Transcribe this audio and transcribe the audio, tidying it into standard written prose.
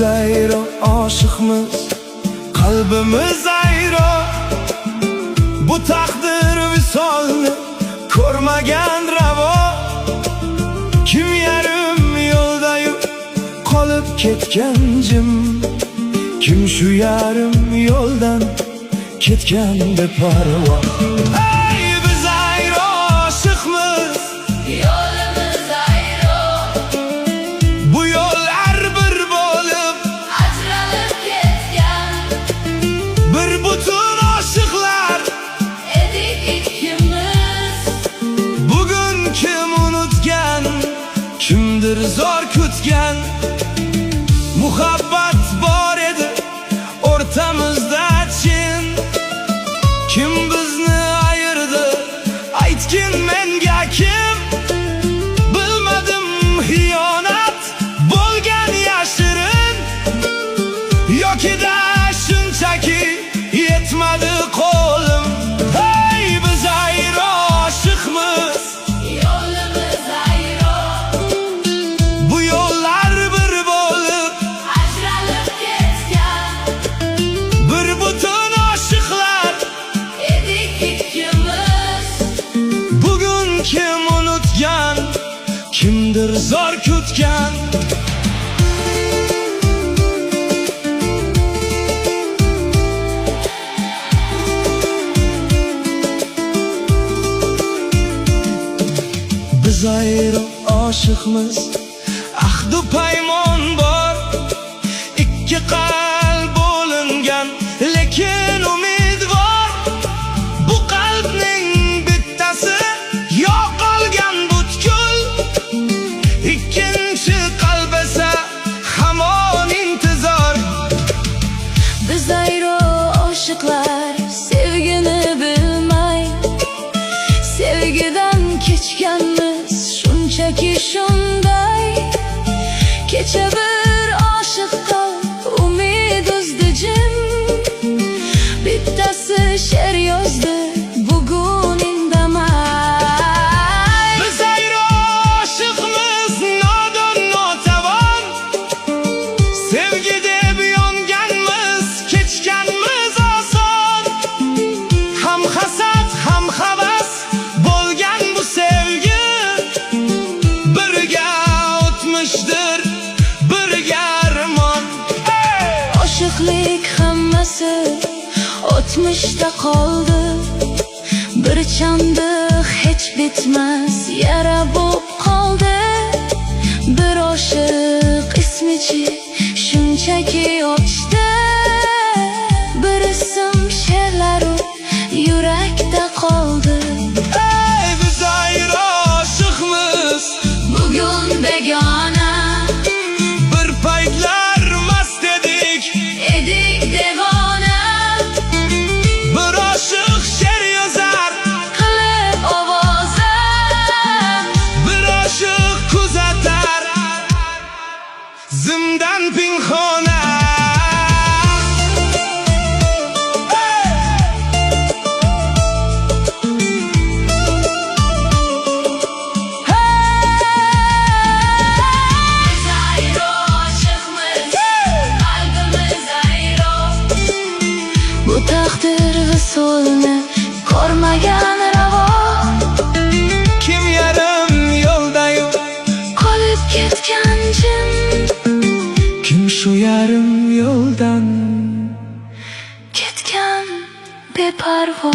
ayro aşıkmız, kalbimiz ayro. Bu takdir visolni ko'rmagan ravo. Kim yarim yo'ldayu qolib ketgan jim, kim shu yarim yo'ldan ketgan beparvo. Ey biz ayro aşıkmız, yo'limiz ayro. bu yo'llar bir bo'lib Ajralib ketgan bir butun aşıklar edik ikkimiz. Bugun kim unutgan, kimdir zor kutgan. Muhabbat bor edi o'rtamizda chin, kim bizni ayirdi aytgin menga kim? Bilmadim xiyonat bo'lgan yashirin, yoki da shunchaki yetmadi qo'lim. Hey biz ayro aşıkmız, Yo'limiz ayro. bu yo'llar bir bo'lib Ajralib ketgan bir butun aşıklar edik ikkimiz. Bugun kim unutgan, kimdir zor kutgan. Biz ayro aşıkmız, ahdu paymon bor. İkki qalb bo'lingan, lekin umid bor. Bu qalbning bittasi yo'qolgan butkul, ikkinchi qalb esa hamon intizor. Biz ayro oshiqlar sevgini bilmay, sevgidan kechganmiz shunchaki shunday. Kecha bir oshiqqa umid uzdi jim, bittasi she'r yozdi bugun indamay. Biz ayro aşıkmız, nodon notavon. Sevgi deb yonganmiz, kechganmiz oson. Ham hasad, ham havas bo'lgan bu sevgi, birga o'tmishdir, birga armon. Oshiqlik hammasi o'tmishda qoldi, bir chandiq hech bitmas yara bo'p qoldi. Bir oshiq ismichi shunchaki ochdi, bir ism she'rlaru yurakda qoldi. Ey biz ayro aşıkmız, Bugun begona bir paytlar mast edik. edik devona, Bir aşık she'r yozar, qilib ovoza. bir aşık kuzatar zimdan pinhona. Biz ayro aşıkmız, qalbimiz ayro. Bu taqdir visolni ko'rmagan ravo. Kim yarim yo'ldayu Qolib ketgan jim, kim shu yarim yo'ldan ketgan beparvo.